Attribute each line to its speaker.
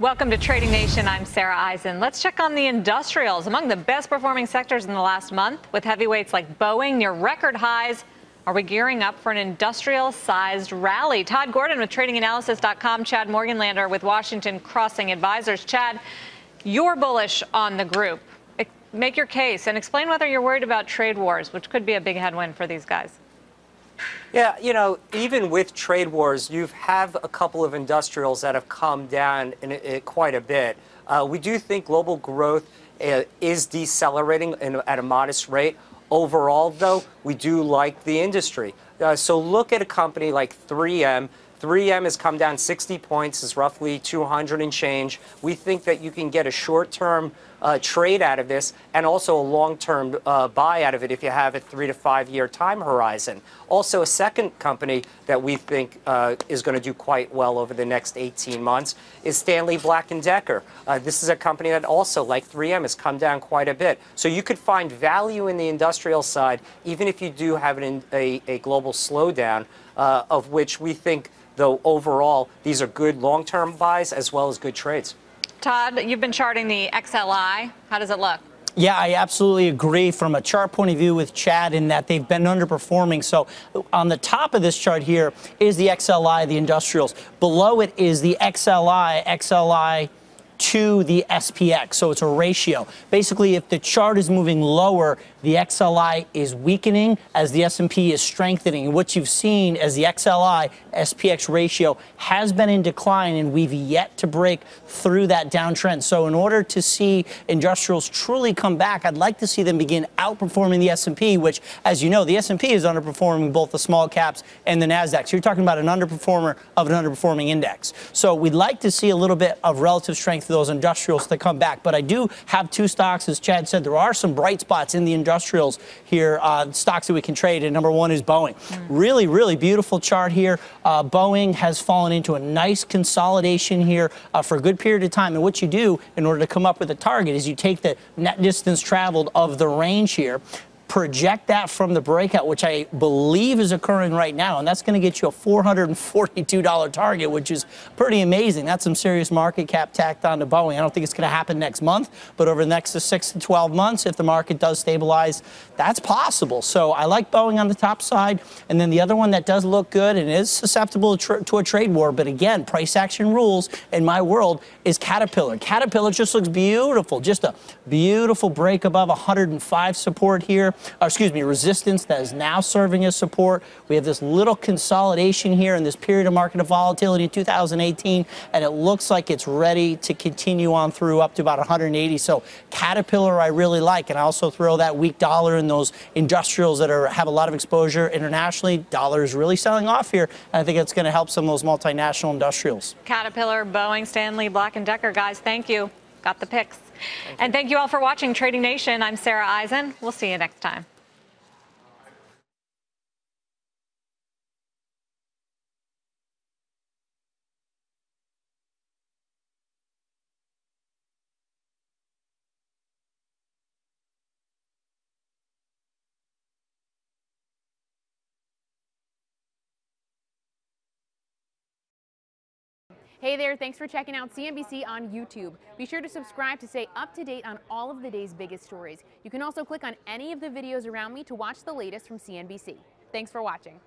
Speaker 1: Welcome to Trading Nation. I'm Sara Eisen. Let's check on the industrials, among the best performing sectors in the last month, with heavyweights like Boeing near record highs. Are we gearing up for an industrial-sized rally? Todd Gordon with TradingAnalysis.com, Chad Morganlander with Washington Crossing Advisors. Chad, you're bullish on the group. Make your case and explain whether you're worried about trade wars, which could be a big headwind for these guys.
Speaker 2: Yeah, even with trade wars, you have a couple of industrials that have come down quite a bit. We do think global growth is decelerating at a modest rate. Overall, though, we do like the industry. So look at a company like 3M. 3M has come down 60 points, is roughly 200 and change. We think that you can get a short-term trade out of this and also a long-term buy out of it if you have a 3 to 5 year time horizon. Also, a second company that we think is going to do quite well over the next 18 months is Stanley Black & Decker. This is a company that also, like 3M, has come down quite a bit. So you could find value in the industrial side, even if you do have a global slowdown, of which we think, though, overall, these are good long-term buys as well as good trades.
Speaker 1: Todd, you've been charting the XLI. How does it look?
Speaker 3: Yeah, I absolutely agree from a chart point of view with Chad in that they've been underperforming. So on the top of this chart here is the XLI, the industrials. Below it is the XLI to the SPX. So it's a ratio. Basically, if the chart is moving lower, the XLI is weakening as the S&P is strengthening. And what you've seen as the XLI SPX ratio has been in decline, and we've yet to break through that downtrend. So in order to see industrials truly come back, I'd like to see them begin outperforming the S&P, which, as you know, the S&P is underperforming both the small caps and the NASDAQ. So you're talking about an underperformer of an underperforming index. So we'd like to see a little bit of relative strength for those industrials to come back. But I do have two stocks, as Chad said. There are some bright spots in the industrials here, stocks that we can trade, and number one is Boeing. Really, really beautiful chart here. Boeing has fallen into a nice consolidation here for a good period of time. And what you do in order to come up with a target is you take the net distance traveled of the range here, project that from the breakout, which I believe is occurring right now, and that's going to get you a $442 target, which is pretty amazing. That's some serious market cap tacked onto Boeing. I don't think it's going to happen next month, but over the next 6 to 12 months, if the market does stabilize, that's possible. So I like Boeing on the top side, and then the other one that does look good and is susceptible to a trade war, but again, price action rules in my world, is Caterpillar. Caterpillar just looks beautiful, just a beautiful break above 105 support here. Resistance that is now serving as support. We have this little consolidation here in this period of market volatility in 2018, and it looks like it's ready to continue on through up to about 180. So Caterpillar I really like, and I also throw that weak dollar in those industrials that have a lot of exposure internationally. Dollar is really selling off here, and I think it's going to help some of those multinational industrials.
Speaker 1: Caterpillar, Boeing, Stanley Black & Decker, guys, thank you. Got the picks. And thank you all for watching Trading Nation. I'm Sara Eisen. We'll see you next time.
Speaker 4: Hey there, thanks for checking out CNBC on YouTube. Be sure to subscribe to stay up to date on all of the day's biggest stories. You can also click on any of the videos around me to watch the latest from CNBC. Thanks for watching.